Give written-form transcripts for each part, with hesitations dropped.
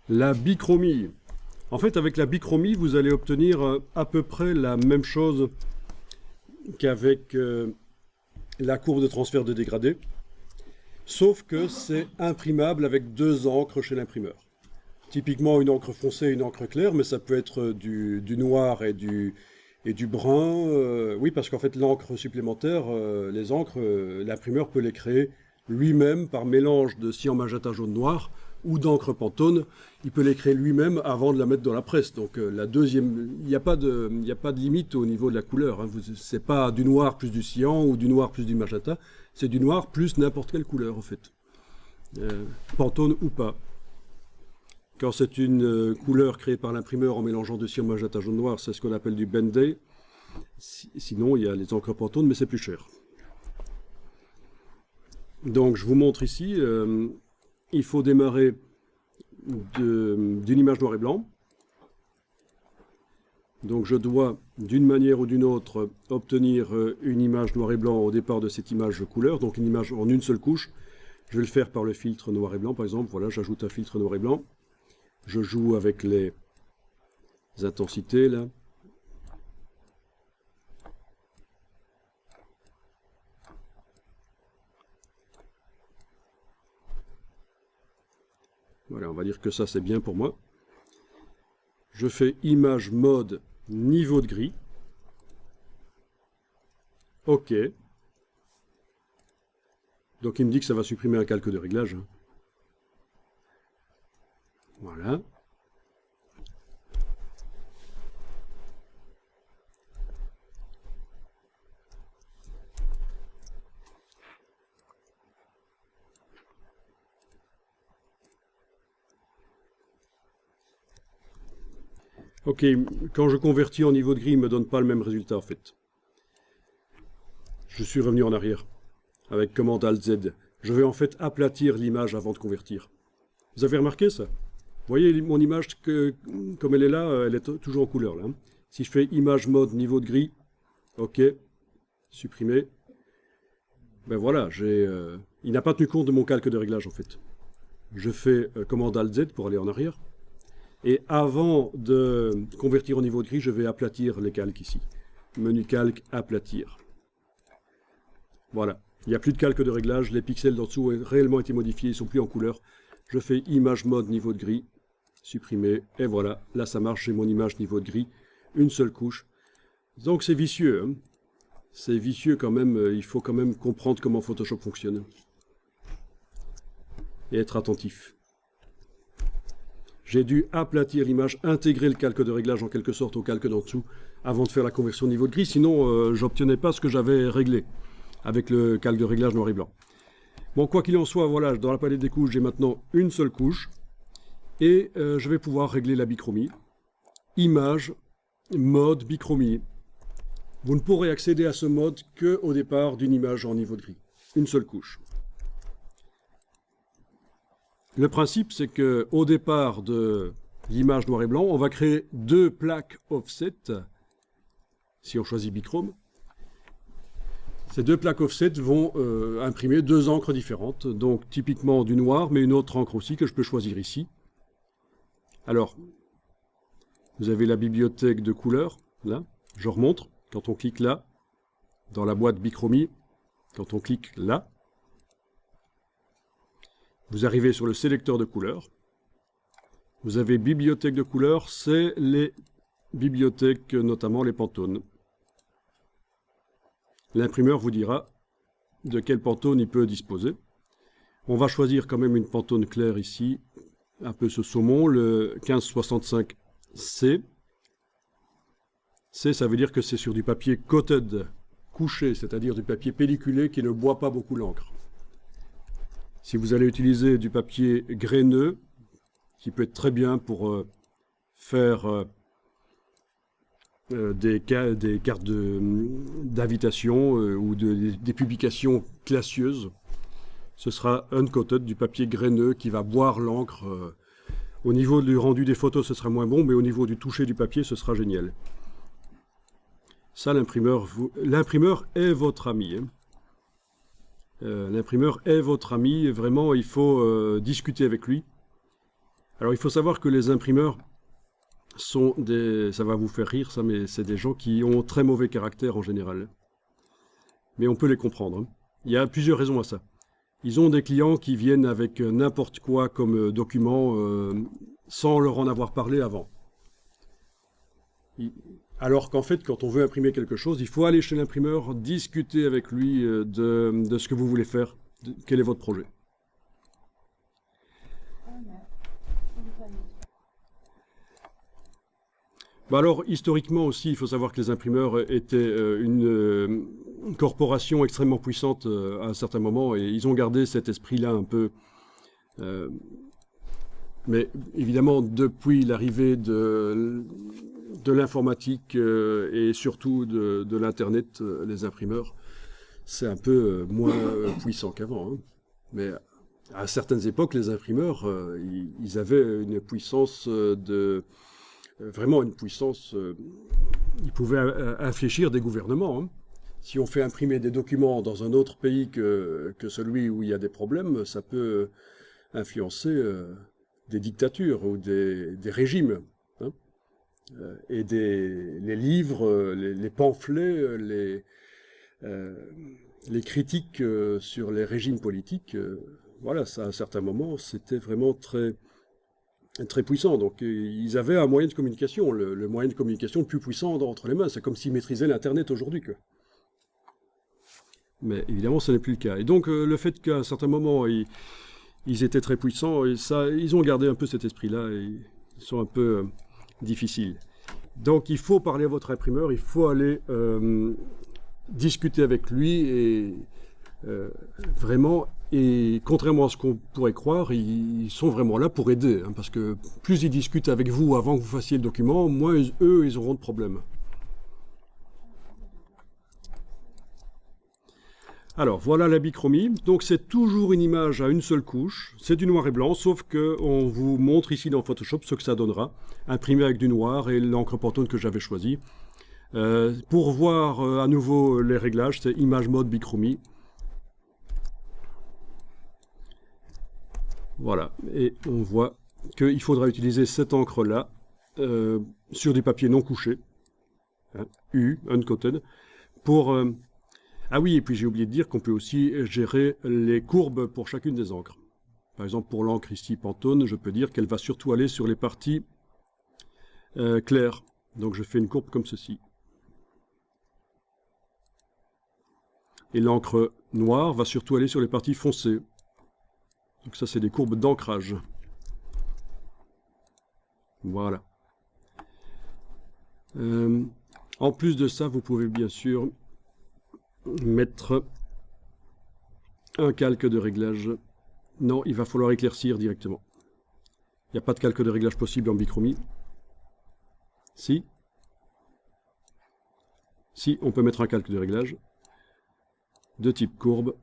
La bichromie. En fait, avec la bichromie, vous allez obtenir à peu près la même chose qu'avec la courbe de transfert de dégradé, sauf que c'est imprimable avec deux encres chez l'imprimeur. Typiquement une encre foncée et une encre claire, mais ça peut être du noir et du brun. Oui, parce qu'en fait, l'encre supplémentaire, les encres, l'imprimeur peut les créer lui-même par mélange de cyan, magenta, jaune, noir ou d'encre Pantone. Il peut les créer lui-même avant de la mettre dans la presse. Donc la deuxième, il n'y a pas de limite au niveau de la couleur. Hein. C'est pas du noir plus du cyan ou du noir plus du magenta. C'est du noir plus n'importe quelle couleur en fait. Pantone ou pas. Quand c'est une couleur créée par l'imprimeur en mélangeant de cyan, magenta, jaune, noir, c'est ce qu'on appelle du Benday. Sinon, il y a les encres Pantone, mais c'est plus cher. Donc, je vous montre ici, il faut démarrer d'une image noir et blanc. Donc, je dois, d'une manière ou d'une autre, obtenir une image noir et blanc au départ de cette image couleur, donc une image en une seule couche. Je vais le faire par le filtre noir et blanc, par exemple. Voilà, j'ajoute un filtre noir et blanc. Je joue avec les intensités, là. Voilà, on va dire que ça, c'est bien pour moi. Je fais image mode niveau de gris. OK. Donc, il me dit que ça va supprimer un calque de réglage. Voilà. Ok, quand je convertis en niveau de gris, il ne me donne pas le même résultat en fait. Je suis revenu en arrière avec commande Alt-Z. Je vais en fait aplatir l'image avant de convertir. Vous avez remarqué ça? Vous voyez mon image, comme elle est là, elle est toujours en couleur. Là, hein. Si je fais image mode niveau de gris, OK, supprimer. Ben voilà, il n'a pas tenu compte de mon calque de réglage en fait. Je fais commande Alt-Z pour aller en arrière. Et avant de convertir au niveau de gris, je vais aplatir les calques ici. Menu calque, aplatir. Voilà. Il n'y a plus de calque de réglage. Les pixels d'en dessous ont réellement été modifiés. Ils ne sont plus en couleur. Je fais image mode niveau de gris. Supprimer. Et voilà. Là, ça marche. J'ai mon image niveau de gris. Une seule couche. Donc, c'est vicieux. Hein. C'est vicieux quand même. Il faut quand même comprendre comment Photoshop fonctionne. Et être attentif. J'ai dû aplatir l'image, intégrer le calque de réglage en quelque sorte au calque d'en dessous avant de faire la conversion niveau de gris, sinon j'obtenais pas ce que j'avais réglé avec le calque de réglage noir et blanc. Bon, quoi qu'il en soit, voilà, dans la palette des couches, j'ai maintenant une seule couche et je vais pouvoir régler la bichromie. Image, mode bichromie. Vous ne pourrez accéder à ce mode qu'au départ d'une image en niveau de gris. Une seule couche. Le principe, c'est qu'au départ de l'image noir et blanc, on va créer deux plaques offset, si on choisit bichrome. Ces deux plaques offset vont imprimer deux encres différentes, donc typiquement du noir, mais une autre encre aussi que je peux choisir ici. Alors, vous avez la bibliothèque de couleurs, là, je remonte, quand on clique là, dans la boîte bichromie, quand on clique là, vous arrivez sur le sélecteur de couleurs. Vous avez bibliothèque de couleurs, c'est les bibliothèques, notamment les Pantone. L'imprimeur vous dira de quel Pantone il peut disposer. On va choisir quand même une Pantone claire ici, un peu ce saumon, le 1565C. C, ça veut dire que c'est sur du papier coated, couché, c'est-à-dire du papier pelliculé qui ne boit pas beaucoup l'encre. Si vous allez utiliser du papier graineux, qui peut être très bien pour faire des cartes d'invitation ou des publications classieuses, ce sera uncoated, du papier graineux qui va boire l'encre. Au niveau du rendu des photos, ce sera moins bon, mais au niveau du toucher du papier, ce sera génial. Ça, l'imprimeur est votre ami. Hein. L'imprimeur est votre ami, et vraiment il faut discuter avec lui. Alors il faut savoir que les imprimeurs sont des... Ça va vous faire rire ça, mais c'est des gens qui ont très mauvais caractère en général. Mais on peut les comprendre, hein. Il y a plusieurs raisons à ça. Ils ont des clients qui viennent avec n'importe quoi comme document sans leur en avoir parlé avant. Alors qu'en fait, quand on veut imprimer quelque chose, il faut aller chez l'imprimeur, discuter avec lui de ce que vous voulez faire, quel est votre projet. Bah alors, historiquement aussi, il faut savoir que les imprimeurs étaient une corporation extrêmement puissante à un certain moment, et ils ont gardé cet esprit-là un peu. Mais évidemment, depuis l'arrivée de l'informatique et surtout de l'Internet, les imprimeurs, c'est un peu moins puissant qu'avant, hein. Mais à certaines époques, les imprimeurs, ils avaient une puissance vraiment une puissance. Ils pouvaient infléchir des gouvernements, hein. Si on fait imprimer des documents dans un autre pays que celui où il y a des problèmes, ça peut influencer des dictatures ou des régimes, hein. Et les livres, les pamphlets, les critiques sur les régimes politiques, voilà, ça, à un certain moment, c'était vraiment très puissant. Donc ils avaient un moyen de communication, le moyen de communication le plus puissant entre les mains. C'est comme s'ils maîtrisaient l'Internet aujourd'hui, quoi. Mais évidemment, ce n'est plus le cas. Et donc le fait qu'à un certain moment, ils étaient très puissants, et ça, ils ont gardé un peu cet esprit-là, et ils sont un peu difficiles. Donc il faut parler à votre imprimeur, il faut aller discuter avec lui, et vraiment, et contrairement à ce qu'on pourrait croire, ils sont vraiment là pour aider, hein, parce que plus ils discutent avec vous avant que vous fassiez le document, moins eux, ils auront de problèmes. Alors, voilà la bichromie. Donc, c'est toujours une image à une seule couche. C'est du noir et blanc, sauf qu'on vous montre ici dans Photoshop ce que ça donnera. Imprimé avec du noir et l'encre Pantone que j'avais choisie. Pour voir à nouveau les réglages, c'est image mode bichromie. Voilà. Et on voit qu'il faudra utiliser cette encre-là sur du papier non couché. Hein, uncoated. Pour... Ah oui, et puis j'ai oublié de dire qu'on peut aussi gérer les courbes pour chacune des encres. Par exemple, pour l'encre ici Pantone, je peux dire qu'elle va surtout aller sur les parties claires. Donc je fais une courbe comme ceci. Et l'encre noire va surtout aller sur les parties foncées. Donc ça, c'est des courbes d'ancrage. Voilà. En plus de ça, vous pouvez bien sûr mettre un calque de réglage. Non, il va falloir éclaircir directement. Il n'y a pas de calque de réglage possible en bichromie. Si, on peut mettre un calque de réglage de type courbe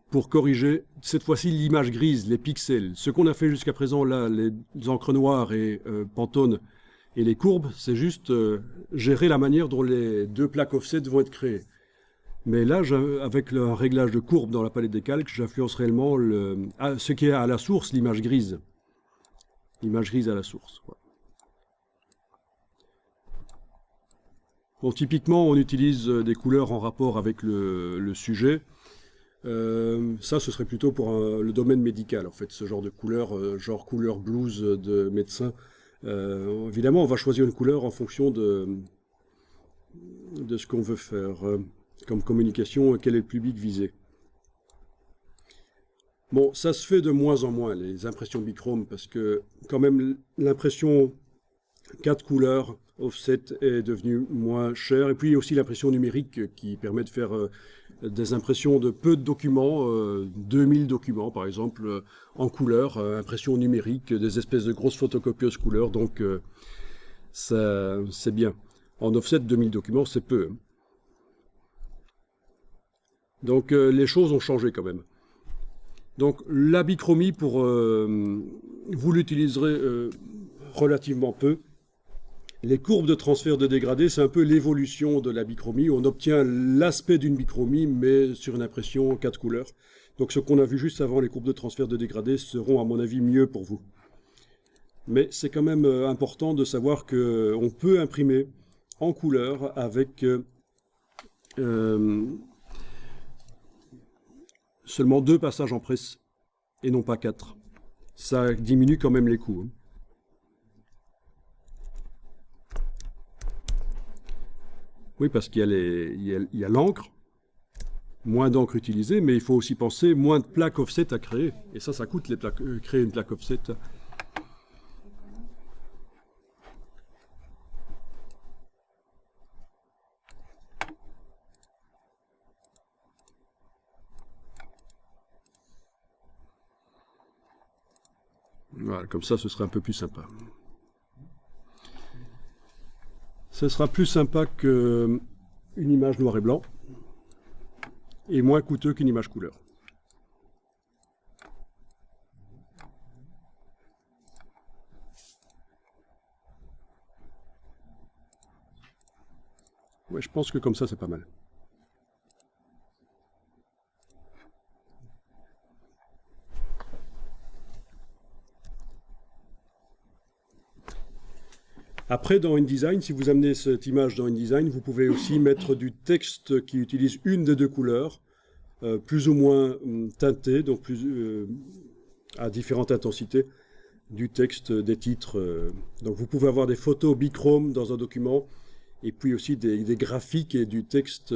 pour corriger cette fois-ci l'image grise, les pixels. Ce qu'on a fait jusqu'à présent là, les encres noires et Pantone et les courbes, c'est juste gérer la manière dont les deux plaques offset vont être créées. Mais là, avec le réglage de courbe dans la palette des calques, j'influence réellement ce qui est à la source, l'image grise. L'image grise à la source. Voilà. Bon, typiquement, on utilise des couleurs en rapport avec le sujet. Ça, ce serait plutôt pour le domaine médical, en fait, ce genre de couleur, genre couleur blues de médecin. Évidemment, on va choisir une couleur en fonction de ce qu'on veut faire comme communication, quel est le public visé. Bon, ça se fait de moins en moins, les impressions bichrome, parce que quand même l'impression 4 couleurs offset est devenue moins chère, et puis il y a aussi l'impression numérique qui permet de faire des impressions de peu de documents, 2000 documents par exemple, en couleur, impression numérique, des espèces de grosses photocopieuses couleurs, donc ça c'est bien. En offset, 2000 documents, c'est peu, hein. Donc les choses ont changé quand même. Donc la bichromie, vous l'utiliserez relativement peu. Les courbes de transfert de dégradé, c'est un peu l'évolution de la bichromie. On obtient l'aspect d'une bichromie, mais sur une impression 4 couleurs. Donc ce qu'on a vu juste avant, les courbes de transfert de dégradé, seront à mon avis mieux pour vous. Mais c'est quand même important de savoir qu'on peut imprimer en couleur avec seulement 2 passages en presse et non pas 4. Ça diminue quand même les coûts. Oui, parce qu'il y a l'encre, moins d'encre utilisée, mais il faut aussi penser moins de plaques offset à créer. Et ça coûte créer une plaque offset. Voilà, comme ça, ce sera un peu plus sympa. Ce sera plus sympa qu'une image noir et blanc et moins coûteux qu'une image couleur. Ouais, je pense que comme ça, c'est pas mal. Après, dans InDesign, si vous amenez cette image dans InDesign, vous pouvez aussi mettre du texte qui utilise une des 2 couleurs, plus ou moins teinté, donc à différentes intensités, du texte, des titres. Donc vous pouvez avoir des photos bichrome dans un document, et puis aussi des graphiques et du texte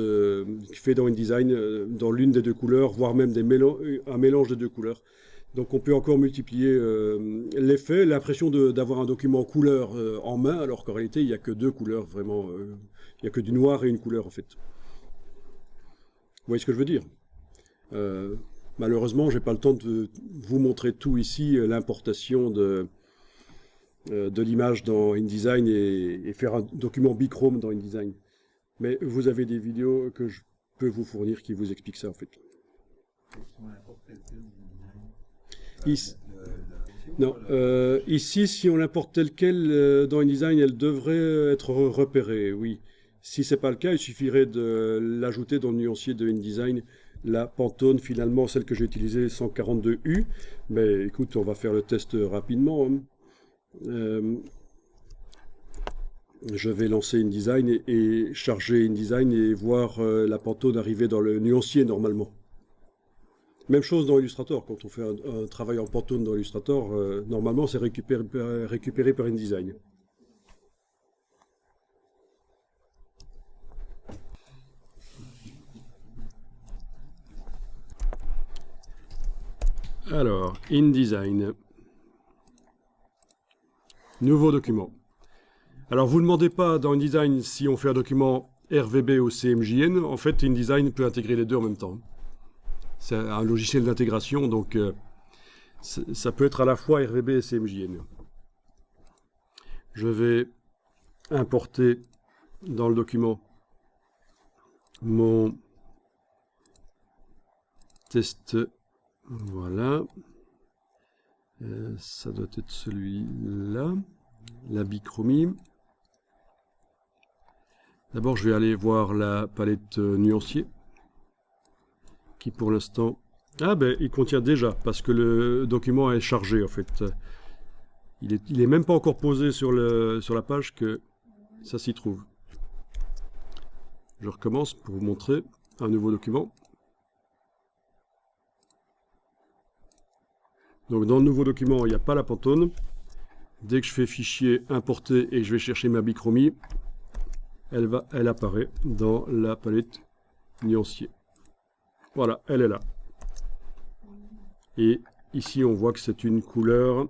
fait dans InDesign dans l'une des 2 couleurs, voire même un mélange des 2 couleurs. Donc on peut encore multiplier l'effet, l'impression d'avoir un document couleur en main, alors qu'en réalité il n'y a que 2 couleurs vraiment, il n'y a que du noir et une couleur en fait. Vous voyez ce que je veux dire? Malheureusement, j'ai pas le temps de vous montrer tout ici, l'importation de l'image dans InDesign et faire un document bichrome dans InDesign. Mais vous avez des vidéos que je peux vous fournir qui vous expliquent ça en fait. Non, ici, si on l'importe telle quelle dans InDesign, elle devrait être repérée, oui. Si c'est pas le cas, il suffirait de l'ajouter dans le nuancier de InDesign, la Pantone, finalement, celle que j'ai utilisée, 142U. Mais écoute, on va faire le test rapidement. Je vais lancer InDesign et charger InDesign et voir la Pantone arriver dans le nuancier normalement. Même chose dans Illustrator, quand on fait un travail en Pantone dans Illustrator, normalement c'est récupéré par InDesign. Alors, InDesign. Nouveau document. Alors vous ne demandez pas dans InDesign si on fait un document RVB ou CMJN, en fait InDesign peut intégrer les deux en même temps. C'est un logiciel d'intégration, donc ça peut être à la fois RVB et CMJN. Je vais importer dans le document mon test. Voilà. Ça doit être celui-là. La bichromie. D'abord, je vais aller voir la palette nuancier. Qui pour l'instant... Ah ben, il contient déjà, parce que le document est chargé en fait. Il est même pas encore posé sur la page que ça s'y trouve. Je recommence pour vous montrer un nouveau document. Donc dans le nouveau document, il n'y a pas la Pantone. Dès que je fais fichier importer et que je vais chercher ma bichromie, elle apparaît dans la palette nuancier. Voilà, elle est là. Et ici, on voit que c'est une couleur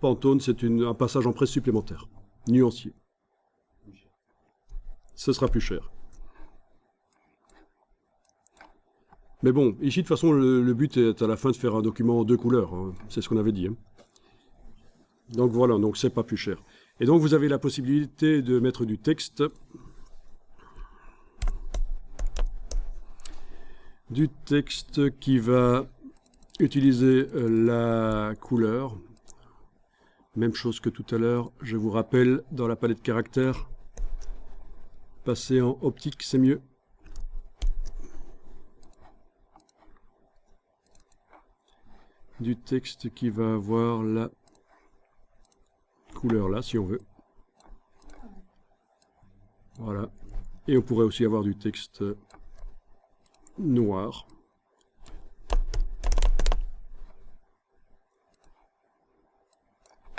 Pantone, c'est un passage en presse supplémentaire. Nuancier. Ce sera plus cher. Mais bon, ici, de toute façon, le but est à la fin de faire un document en 2 couleurs. Hein. C'est ce qu'on avait dit. Hein. Donc voilà, donc c'est pas plus cher. Et donc vous avez la possibilité de mettre du texte. Du texte qui va utiliser la couleur. Même chose que tout à l'heure, je vous rappelle, dans la palette caractères, passer en optique, c'est mieux. Du texte qui va avoir la couleur là, si on veut. Voilà. Et on pourrait aussi avoir du texte noir.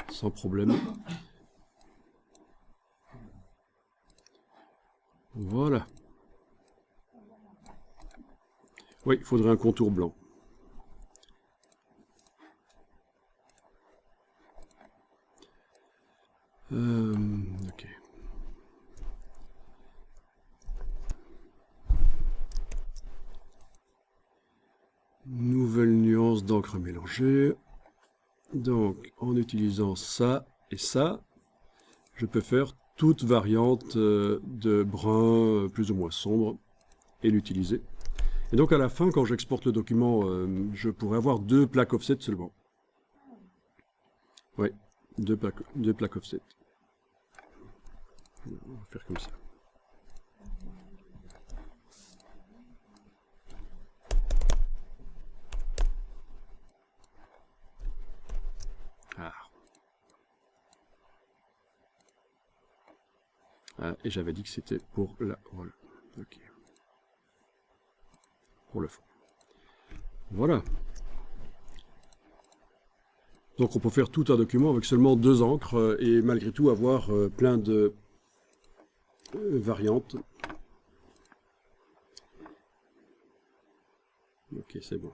Sans problème. Voilà. Oui, il faudrait un contour blanc. Ok. Nouvelle nuance d'encre mélangée. Donc, en utilisant ça et ça, je peux faire toute variante de brun plus ou moins sombre et l'utiliser. Et donc à la fin, quand j'exporte le document, je pourrais avoir 2 plaques offset seulement. Oui, 2 plaques offset. On va faire comme ça. Et j'avais dit que c'était pour la... Voilà. Ok. Pour le fond. Voilà. Donc on peut faire tout un document avec seulement 2 encres et malgré tout avoir plein de variantes. Ok, c'est bon.